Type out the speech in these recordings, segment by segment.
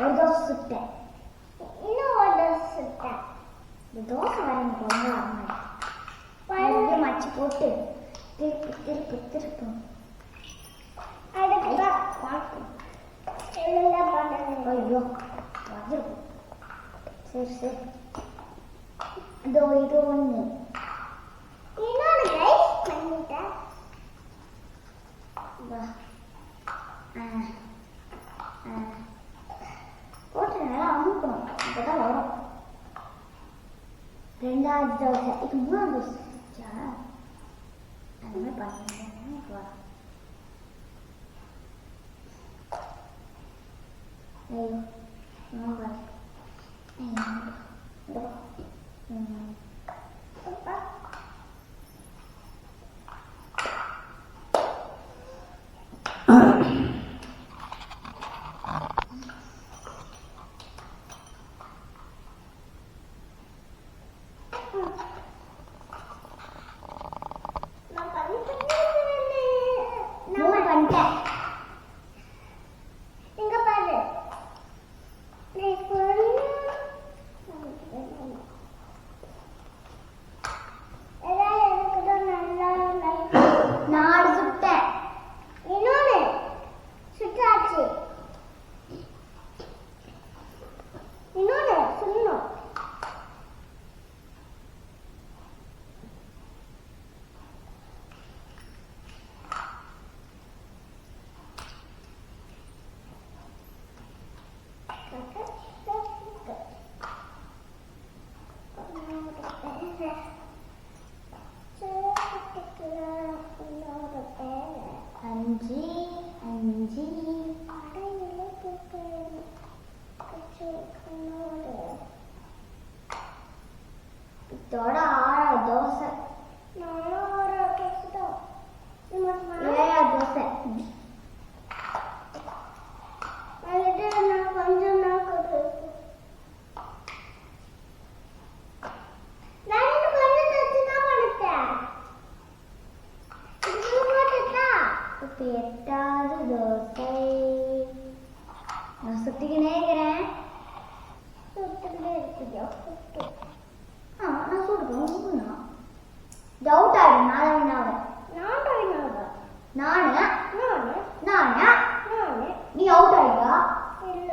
ஒரு தோசை சுட்டேன். இன்னும் ஒரு தோசை சுட்டேன். இந்த தோசை வர எனக்கு ரொம்ப வரமாட்டேன். மச்சு போட்டு திருப்பு திருப்பு திருப்பும். ஐயோ வந்துருக்கும். சரி சரி, இதோ இது ஒன்று. இன்னொன்று ரைஸ் பண்ணிட்டேன். போட்டு நல்லா அமுக்கணும், அப்போதான் வரும். ரெண்டாவது தோசை, இது மூணாவது தோசை அந்த மாதிரி பார்த்தீங்கன்னா வரும். ஐயோ அஞ்சு அஞ்சு இதோட 6 தோசை. 7 தோசை. கொஞ்சம் எட்டாவது தோசை. நான் சுத்திக்கினே இருக்கிறேன். நான் சுடுறேன். டவுட் ஆயிடும். நானு நீ அவுட் ஆயிடா? இல்ல,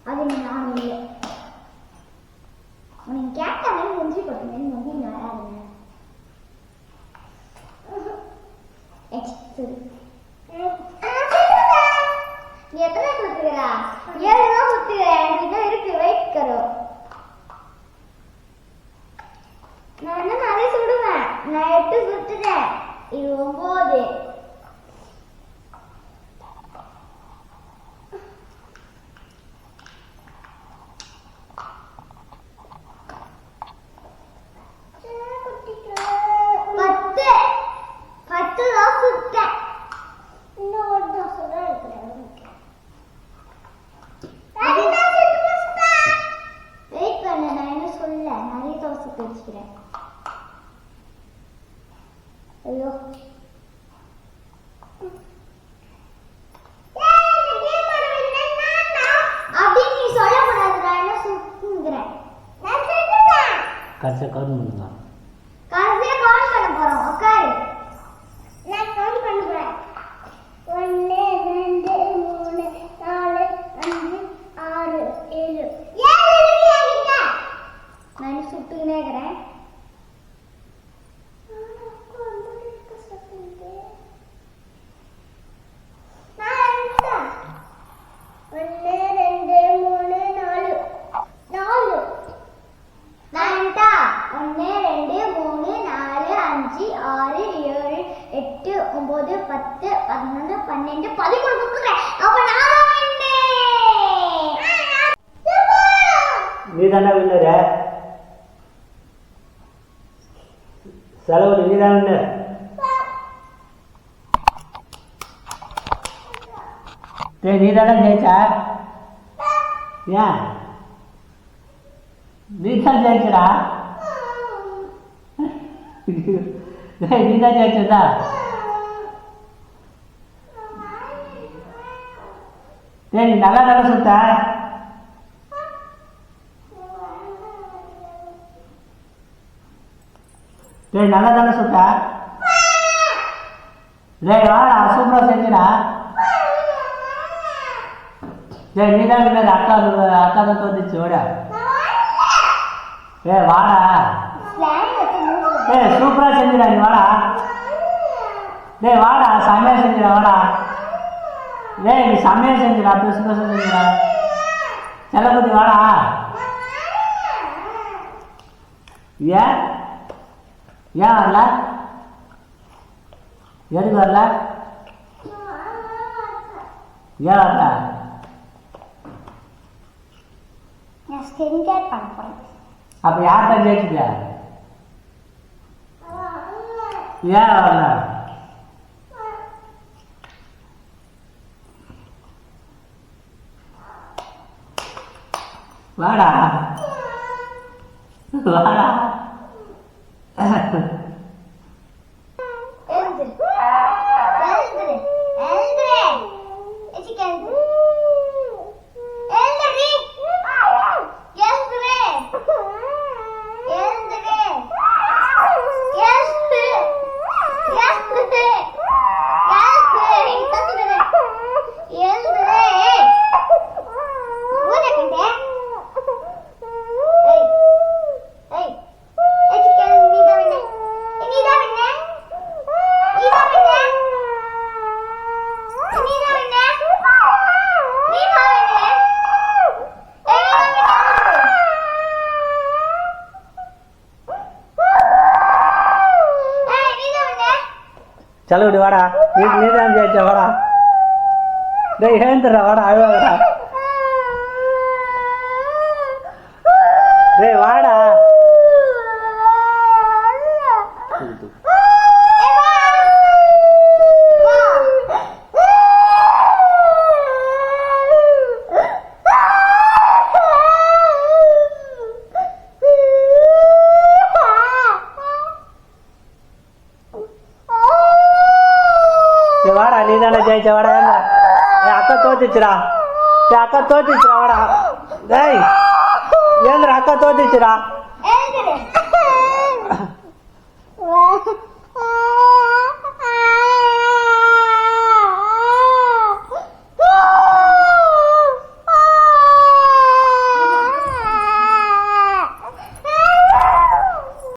அது நான் இல்லை. உனக்கு கேட்டாலே முடிஞ்சு போட்டேன். வந்து யாராதுங்க நீ எத்தனை சுத்துகிறா? 7 தான் சுத்துகிறேன். இன்னும் இருக்கு, வெயிட் கரோ. நான் என்ன நிறைய சுடுவேன். நான் 8 சுத்துறேன். இது 9. ஐயோ, அப்படின்னு நீ சொல்லக்கூடாது. நான் என்ன சுத்துங்கிறேன். கடைசியாக கவுண்ட் பண்ணுங்க. கடைசியாக கவுண்ட் பண்ண போறோம். உட்காரு, நான் கவுண்ட் பண்ண போறேன். 1 2 3 4 5 6 7 நான் என்ன சுட்டுக்கினே இருக்கிறேன். நீ தானே வின்னரு. செலவு நீ தான் வின்னர். நீ தானே ஜெயிச்சா? ஏன் நீ தான் ஜெயிச்சடா? நீ தான் ஜெயிச்சதா? டேய் நீ நல்லா தானே சுத்த டேய் நல்லா தானே சுத்த டேய் வாடா சூப்பராக செஞ்சுடா டேய் நீ தான் இல்லை அக்கா தான் தோந்துச்சு ஓட ஏய் வாடா டேய் சூப்பராக செஞ்சுடா நீ வாடா டேய் வாடா செம்மையாக செஞ்சுடா வாடா டேய் நீ செம்மையாக செஞ்சுடா பெருசு பெருசாக செஞ்சுடா செல்லப்பத்தி வாடா ஏன் ஏன் வரல எதுக்கு வரல ஏன் வரல நான் ஸ்கின் கேர் பண்ண போறேன். அப்போ யார் தான் ஜெயிச்சுட்டியா ஏன் வரல வாடா வாடா எழுந்துரு எழுந்துரு எழுந்துரு எச்சிக்கு எழுந்துரு எழுந்துரு எழுந்துரு எழுந்துரு எழுந்துரு எழுந்துரு எழுந்துரு ஊரே கண்டே ஏய் ஏய் எச்சிக்கு எழுந்து நீதான் வின்ன நீதான் வின்ன நீதான் வின்ன நீதான் வின்ன செல்ல விடு வாடா நீ தான் ஜெயிச்ச வாடா டேய் எழுந்துடுறா வாடா அழுவாடா டேய் வாடா வாடா நீ தானே ஜெயிச்ச வாடா அக்கா தோத்துச்சுடா அக்கா தோத்துச்சுடா வாடா டேய் ஏந்திர அக்கா தோத்துச்சுடா எழுந்துரு